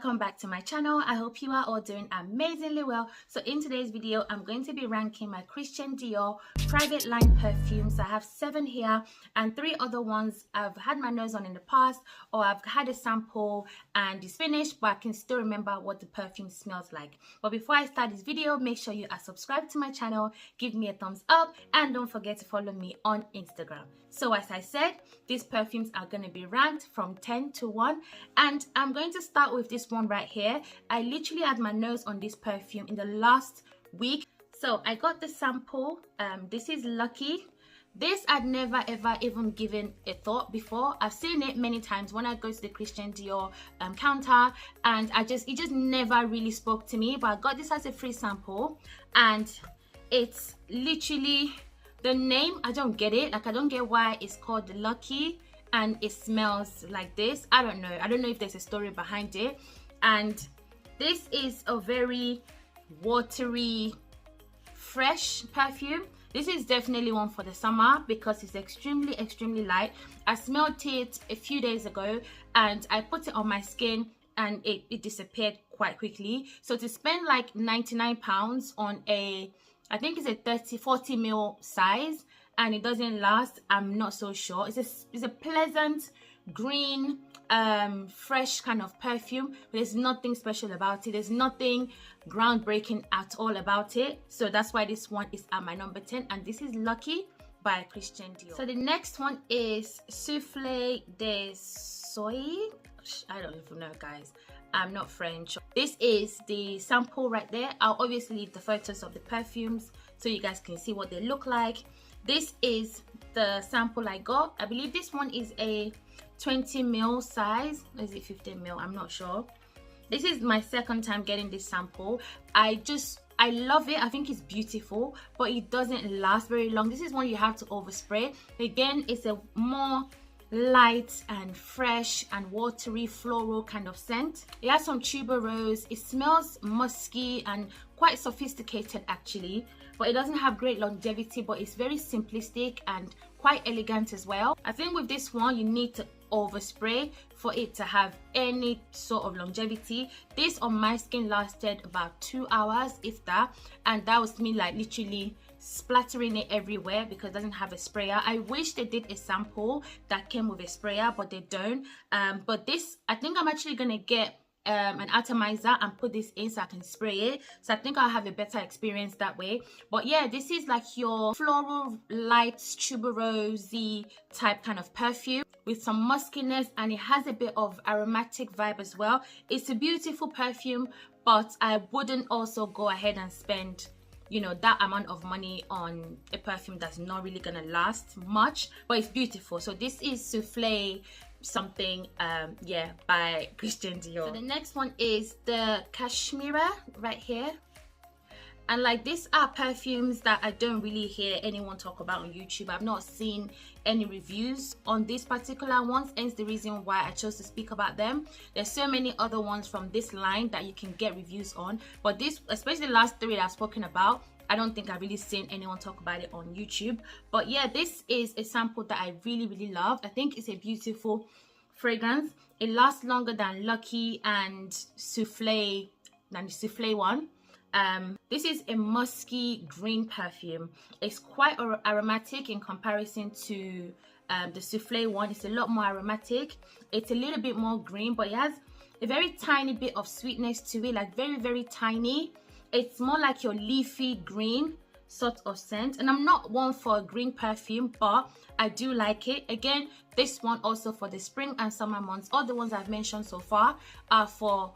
welcome back to my channel. I hope you are all doing amazingly well. So in today's video, I'm going to be ranking my Christian Dior private line perfumes. I have 7 here and 3 other ones I've had my nose on in the past, or I've had a sample and it's finished, but I can still remember what the perfume smells like. But before I start this video, make sure you are subscribed to my channel, give me a thumbs up, and don't forget to follow me on Instagram. So as I said, these perfumes are going to be ranked from 10 to 1, and I'm going to start with this one right here. I literally had my nose on this perfume in the last week. So I got the sample. This is Lucky. This I'd never ever even given a thought before. I've seen it many times when I go to the Christian Dior counter, and it just never really spoke to me. But I got this as a free sample, and it's literally the name. I don't get it. Like, I don't get why it's called Lucky and it smells like this. I don't know if there's a story behind it. And this is a very watery, fresh perfume. This is definitely one for the summer because it's extremely light. I smelled it a few days ago and I put it on my skin and it disappeared quite quickly. So to spend like £99 on I think it's a 40 ml size, and it doesn't last, I'm not so sure. It's a pleasant green, fresh kind of perfume, but there's nothing special about it. There's nothing groundbreaking at all about it. So that's why this one is at my number 10, and this is Lucky by Christian Dior. So the next one is Souffle De Soie. I don't even know, guys. I'm not French. This is the sample right there. I'll obviously leave the photos of the perfumes so you guys can see what they look like. This is the sample I got. I believe this one is a 20 ml size. Or is it 15 ml? I'm not sure. This is my second time getting this sample. I love it. I think it's beautiful, but it doesn't last very long. This is one you have to overspray. Again, it's a more light and fresh and watery floral kind of scent. It has some tuberose. It smells musky and quite sophisticated actually, but it doesn't have great longevity, but it's very simplistic and quite elegant as well. I think with this one you need to overspray for it to have any sort of longevity. This on my skin lasted about 2 hours, if that, and that was me like literally splattering it everywhere because it doesn't have a sprayer. I wish they did a sample that came with a sprayer, but they don't. But this, I think I'm actually gonna get an atomizer and put this in so I can spray it. So I think I'll have a better experience that way. But yeah, this is like your floral, light, tuberosy type kind of perfume with some muskiness, and it has a bit of aromatic vibe as well. It's a beautiful perfume, but I wouldn't also go ahead and spend, you know, that amount of money on a perfume that's not really gonna last much, but it's beautiful. So this is Souffle something, yeah, by Christian Dior. So the next one is the Cashmere right here. And like, these are perfumes that I don't really hear anyone talk about on YouTube. I've not seen any reviews on these particular ones, hence the reason why I chose to speak about them. There's so many other ones from this line that you can get reviews on, but this, especially the last 3 that I've spoken about, I don't think I've really seen anyone talk about it on YouTube. But yeah, this is a sample that I really loved. I think it's a beautiful fragrance. It lasts longer than Lucky and Souffle, than the Souffle one. This is a musky green perfume. It's quite aromatic in comparison to the Souffle one. It's a lot more aromatic. It's a little bit more green, but it has a very tiny bit of sweetness to it, like very tiny. It's more like your leafy green sort of scent, and I'm not one for a green perfume, but I do like it. Again, this one also for the spring and summer months. All the ones I've mentioned so far are for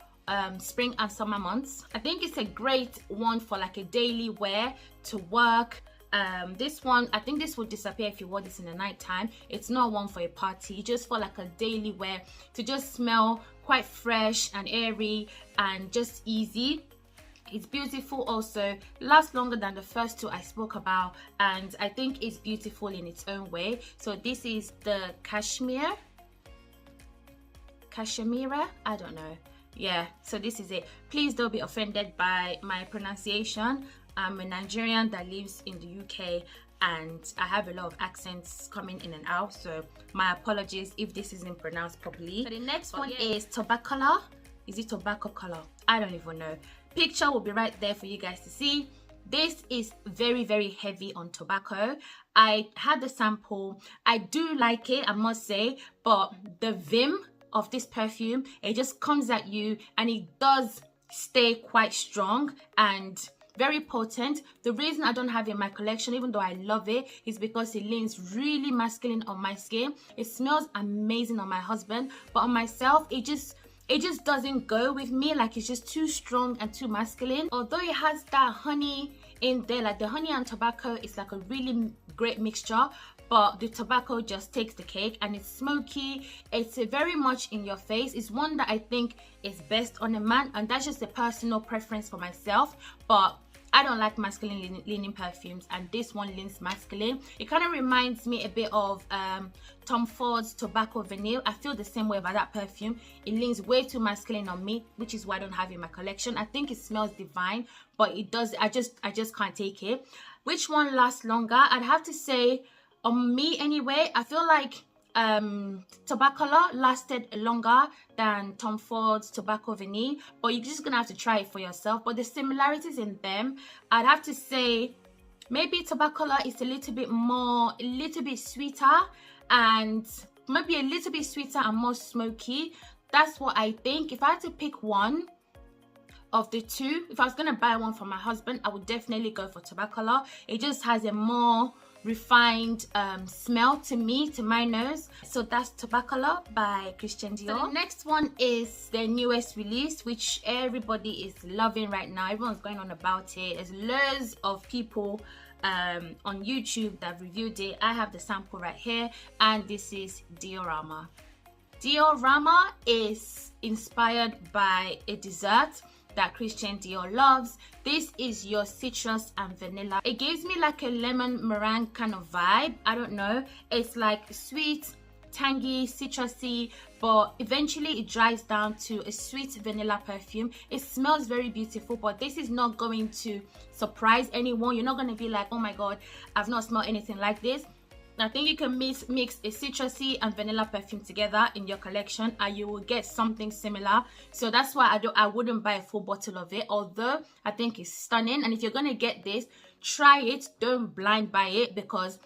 spring and summer months. I think it's a great one for like a daily wear to work. This one, I think this would disappear if you wore this in the night time. It's not one for a party, just for like a daily wear to just smell quite fresh and airy and just easy. It's beautiful also, lasts longer than the first 2 I spoke about, and I think it's beautiful in its own way. So this is the Cashmere, I don't know. Yeah, so this is it. Please don't be offended by my pronunciation. I'm a Nigerian that lives in the UK, and I have a lot of accents coming in and out, so my apologies if this isn't pronounced properly. So the next one is Tobacolor. is it Tobacolor? I don't even know. Picture will be right there for you guys to see. This is very, very heavy on tobacco. I had the sample. I do like it, I must say, but the vim of this perfume, it just comes at you and it does stay quite strong and very potent. The reason I don't have it in my collection, even though I love it, is because it leans really masculine on my skin. It smells amazing on my husband, but on myself, it just doesn't go with me. Like, it's just too strong and too masculine. Although it has that honey in there, like the honey and tobacco is like a really great mixture, but the tobacco just takes the cake, and it's smoky. It's very much in your face. It's one that I think is best on a man, and that's just a personal preference for myself. But I don't like masculine leaning perfumes, and this one leans masculine. It kind of reminds me a bit of Tom Ford's Tobacco Vanille. I feel the same way about that perfume. It leans way too masculine on me, which is why I don't have it in my collection. I think it smells divine, but it does, I just can't take it. Which one lasts longer? I'd have to say, on me anyway, I feel like Tobacolor lasted longer than Tom Ford's Tobacco Vanille, but you're just gonna have to try it for yourself. But the similarities in them, I'd have to say maybe Tobacolor is a little bit sweeter, and maybe a little bit sweeter and more smoky. That's what I think. If I had to pick one of the two, if I was gonna buy one for my husband, I would definitely go for Tobacolor. It just has a more refined smell to me, to my nose. So that's Tobacolor by Christian Dior. So the next one is their newest release, which everybody is loving right now. Everyone's going on about it. There's loads of people on YouTube that reviewed it. I have the sample right here, and this is Diorama. Diorama is inspired by a dessert that Christian Dior loves. This is your citrus and vanilla. It gives me like a lemon meringue kind of vibe. I don't know. It's like sweet, tangy, citrusy, but eventually it dries down to a sweet vanilla perfume. It smells very beautiful, but this is not going to surprise anyone. You're not going to be like, oh my god, I've not smelled anything like this. I think you can mix a citrusy and vanilla perfume together in your collection, and you will get something similar. So that's why I wouldn't buy a full bottle of it, although I think it's stunning. And if you're gonna get this, try it. Don't blind buy it, because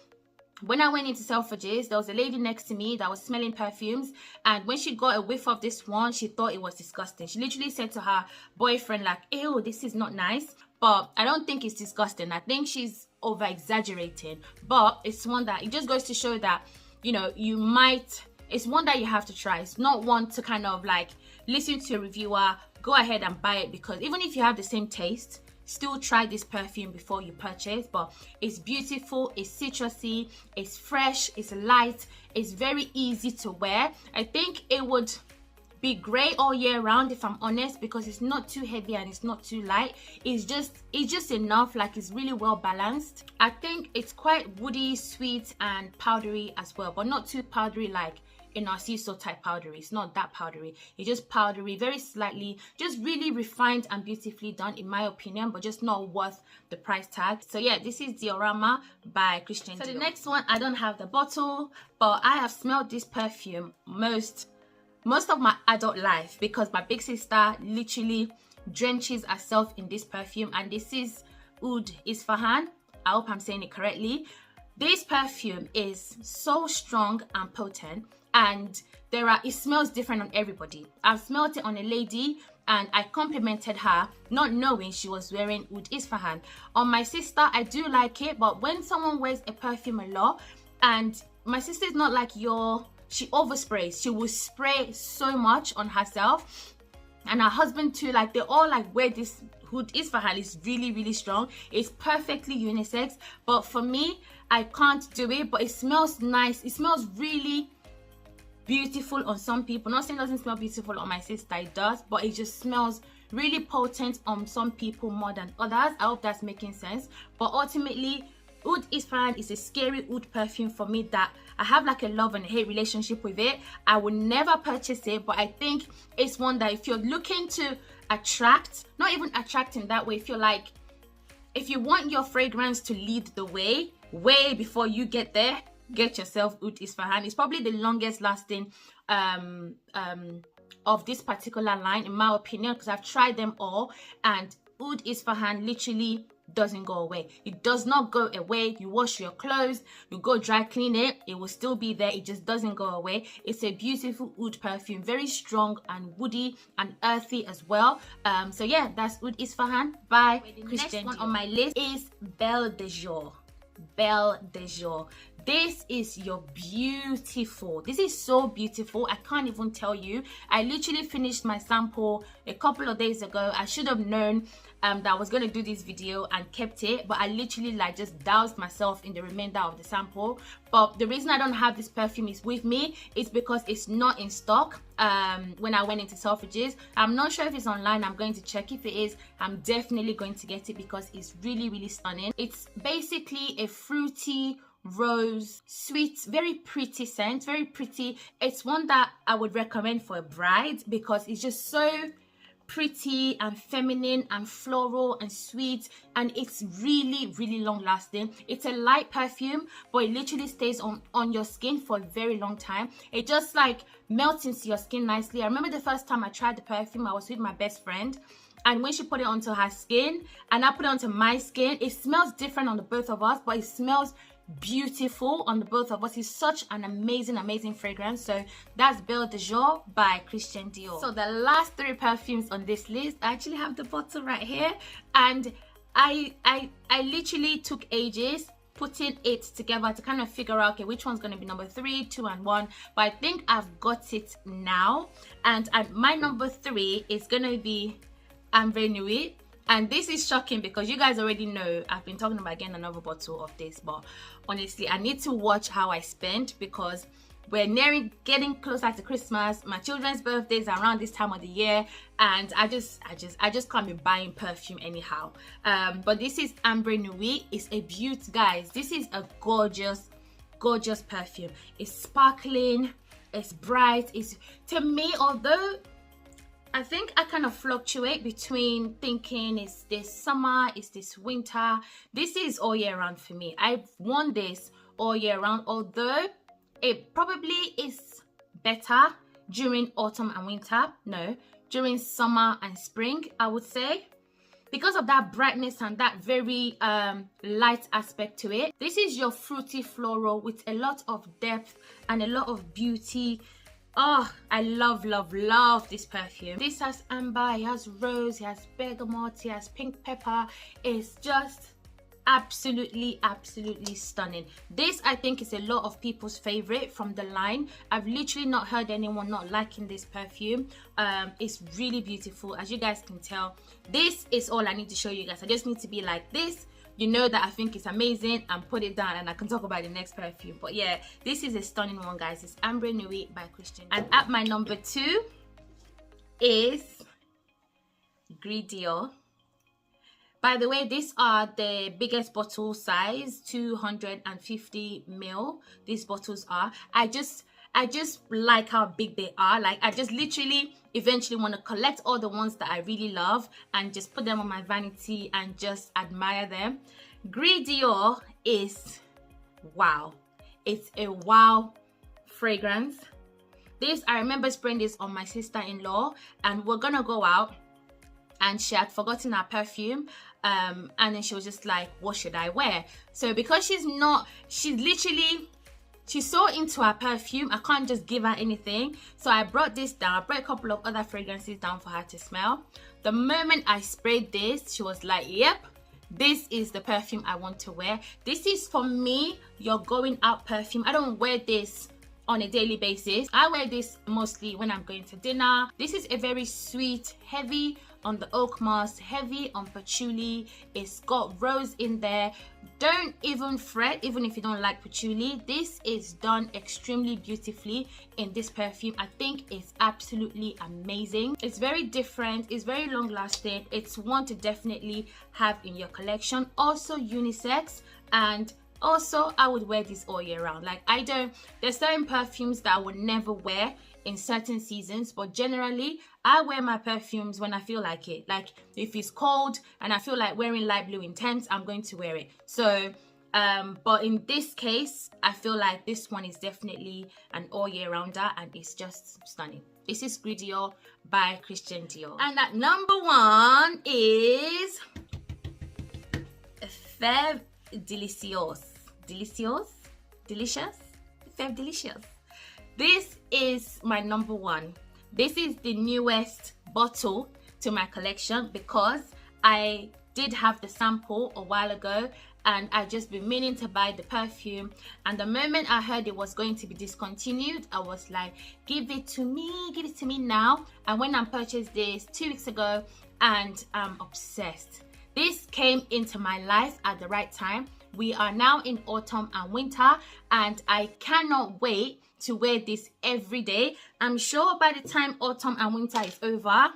when I went into Selfridges, there was a lady next to me that was smelling perfumes, and when she got a whiff of this one, she thought it was disgusting. She literally said to her boyfriend like, ew, this is not nice. But I don't think it's disgusting. I think she's over exaggerating, but it's one that, it just goes to show that, you know, it's one that you have to try. It's not one to kind of like listen to a reviewer, go ahead and buy it, because even if you have the same taste, still try this perfume before you purchase. But it's beautiful, it's citrusy, it's fresh, it's light, it's very easy to wear. I think it would be great all year round, if I'm honest, because it's not too heavy and it's not too light. It's just enough. Like, it's really well balanced. I think it's quite woody, sweet and powdery as well, but not too powdery like a Narciso type powdery. It's not that powdery. It's just powdery, very slightly, just really refined and beautifully done in my opinion, but just not worth the price tag. So yeah, this is Diorama by Christian Dior. So the next one, I don't have the bottle, but I have smelled this perfume most of my adult life, because my big sister literally drenches herself in this perfume, and this is Oud Ispahan. I hope I'm saying it correctly. This perfume is so strong and potent, and it smells different on everybody. I've smelled it on a lady and I complimented her not knowing she was wearing Oud Ispahan. On my sister, I do like it, but when someone wears a perfume a lot, and my sister is not like she oversprays. She will spray so much on herself, and her husband too. Like, they all like wear this Oud Ispahan. Is really, really strong. It's perfectly unisex, but for me, I can't do it. But it smells nice. It smells really beautiful on some people. Not saying it doesn't smell beautiful on my sister, it does, but it just smells really potent on some people more than others. I hope that's making sense. But ultimately, Oud Ispahan is a scary oud perfume for me that I have like a love and hate relationship with it. I will never purchase it, but I think it's one that if you're looking to attract, not even attract in that way, if you want your fragrance to lead the way before you get there, get yourself Oud Ispahan. It's probably the longest lasting of this particular line, in my opinion, because I've tried them all, and Oud Ispahan literally doesn't go away. It does not go away. You wash your clothes, you go dry clean it, it will still be there. It just doesn't go away. It's a beautiful oud perfume, very strong and woody and earthy as well. So yeah, that's Oud Ispahan by Christian. Next one on my list is Belle De Jour. Belle De Jour. This is your beautiful. This is so beautiful. I can't even tell you. I literally finished my sample a couple of days ago. I should have known that I was going to do this video and kept it, but I literally like just doused myself in the remainder of the sample. But the reason I don't have this perfume is with me is because it's not in stock when I went into Selfridges. I'm not sure if it's online. I'm going to check. If it is, I'm definitely going to get it because it's really, really stunning. It's basically a fruity rose, sweet, very pretty scent, very pretty. It's one that I would recommend for a bride because it's just so pretty and feminine and floral and sweet, and it's really, really long lasting. It's a light perfume, but it literally stays on your skin for a very long time. It just like melts into your skin nicely. I remember the first time I tried the perfume, I was with my best friend, and when she put it onto her skin and I put it onto my skin, it smells different on the both of us, but it smells beautiful on the both of us. It's such an amazing fragrance. So that's Belle De Jour by Christian Dior. So the last three perfumes on this list, I actually have the bottle right here, and I literally took ages putting it together to kind of figure out, okay, which one's going to be number 3, 2 and 1, but I think I've got it now. And my number 3 is going to be Ambre Nuit. And this is shocking because you guys already know I've been talking about getting another bottle of this, but honestly I need to watch how I spend because we're getting closer to Christmas. My children's birthdays are around this time of the year, and I just can't be buying perfume anyhow. But this is Ambre Nuit. It's a beauty, guys. This is a gorgeous perfume. It's sparkling, it's bright. It's, to me, although I think I kind of fluctuate between thinking is this summer, is this winter. This is all year round for me. I've worn this all year round, although it probably is better during autumn and winter. No, during summer and spring, I would say, because of that brightness and that very light aspect to it. This is your fruity floral with a lot of depth and a lot of beauty. Oh, I love this perfume. This has amber, it has rose, it has bergamot, it has pink pepper. It's just absolutely stunning. This, I think, is a lot of people's favorite from the line. I've literally not heard anyone not liking this perfume. It's really beautiful. As you guys can tell, this is all I need to show you guys. I just need to be like this. You know that I think it's amazing, and put it down and I can talk about the next perfume. But yeah, this is a stunning one, guys. It's Ambre Nuit by Christian. And at my number 2 is Dior. By the way, these are the biggest bottle size, 250 ml. These bottles are. I just like how big they are. Like, I just literally eventually want to collect all the ones that I really love and just put them on my vanity and just admire them. Dior is wow. It's a wow fragrance. This, I remember spraying this on my sister-in-law, and we're gonna go out and she had forgotten her perfume, and then she was just like, what should I wear? So because she's so into her perfume, I can't just give her anything. So I brought this down. I brought a couple of other fragrances down for her to smell. The moment I sprayed this, she was like, yep, this is the perfume I want to wear. This is, for me, your going out perfume. I don't wear this on a daily basis. I wear this mostly when I'm going to dinner. This is a very sweet, heavy on the oak moss, heavy on patchouli. It's got rose in there. Don't even fret, even if you don't like patchouli. This is done extremely beautifully in this perfume. I think it's absolutely amazing. It's very different, it's very long lasting. It's one to definitely have in your collection. Also unisex, and also I would wear this all year round. Like, there's certain perfumes that I would never wear in certain seasons, but generally I wear my perfumes when I feel like it. Like, if it's cold and I feel like wearing light blue intense, I'm going to wear it. So But in this case, I feel like this one is definitely an all year rounder and it's just stunning. This is Gris Dior by Christian Dior. And at number 1 is Fève Delicious. Fève Delicious. This is my number 1. This is the newest bottle to my collection because I did have the sample a while ago and I've just been meaning to buy the perfume, and the moment I heard it was going to be discontinued, I was like, give it to me now. I went and purchased this 2 weeks ago and I'm obsessed. This came into my life at the right time. We are now in autumn and winter and I cannot wait to wear this every day. I'm sure by the time autumn and winter is over,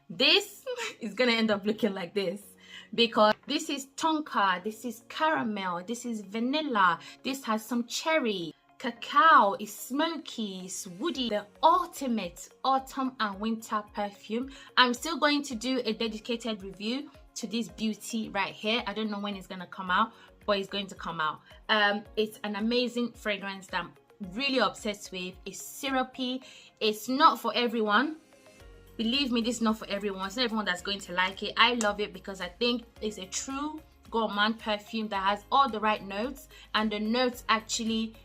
this is gonna end up looking like this, because this is tonka, this is caramel, this is vanilla, this has some cherry, cacao, is smoky, it's woody. The ultimate autumn and winter perfume. I'm still going to do a dedicated review to this beauty right here. I don't know when it's gonna come out, but it's going to come out. It's an amazing fragrance that I'm really obsessed with. It's syrupy. It's not for everyone. Believe me, this is not for everyone. It's not everyone that's going to like it. I love it because I think it's a true gourmand perfume that has all the right notes, and the notes actually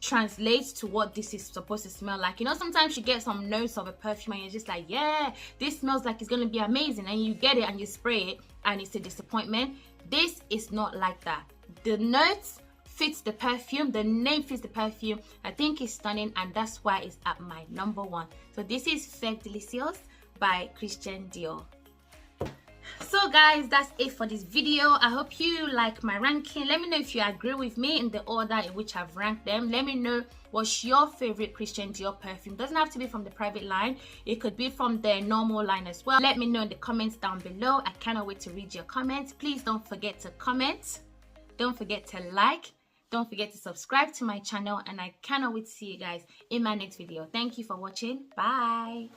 translates to what this is supposed to smell like. You know, sometimes you get some notes of a perfume and you're just like, yeah, this smells like it's going to be amazing, and you get it and you spray it and it's a disappointment. This is not like that. The notes fits the perfume, the name fits the perfume. I think it's stunning, and that's why it's at my number 1. So this is Fève Delicious by Christian Dior. So guys, that's it for this video. I hope you like my ranking. Let me know if you agree with me in the order in which I've ranked them. Let me know what's your favorite Christian Dior perfume. Doesn't have to be from the private line, it could be from the normal line as well. Let me know in the comments down below. I cannot wait to read your comments. Please don't forget to comment, don't forget to like, don't forget to subscribe to my channel, and I cannot wait to see you guys in my next video. Thank you for watching. Bye.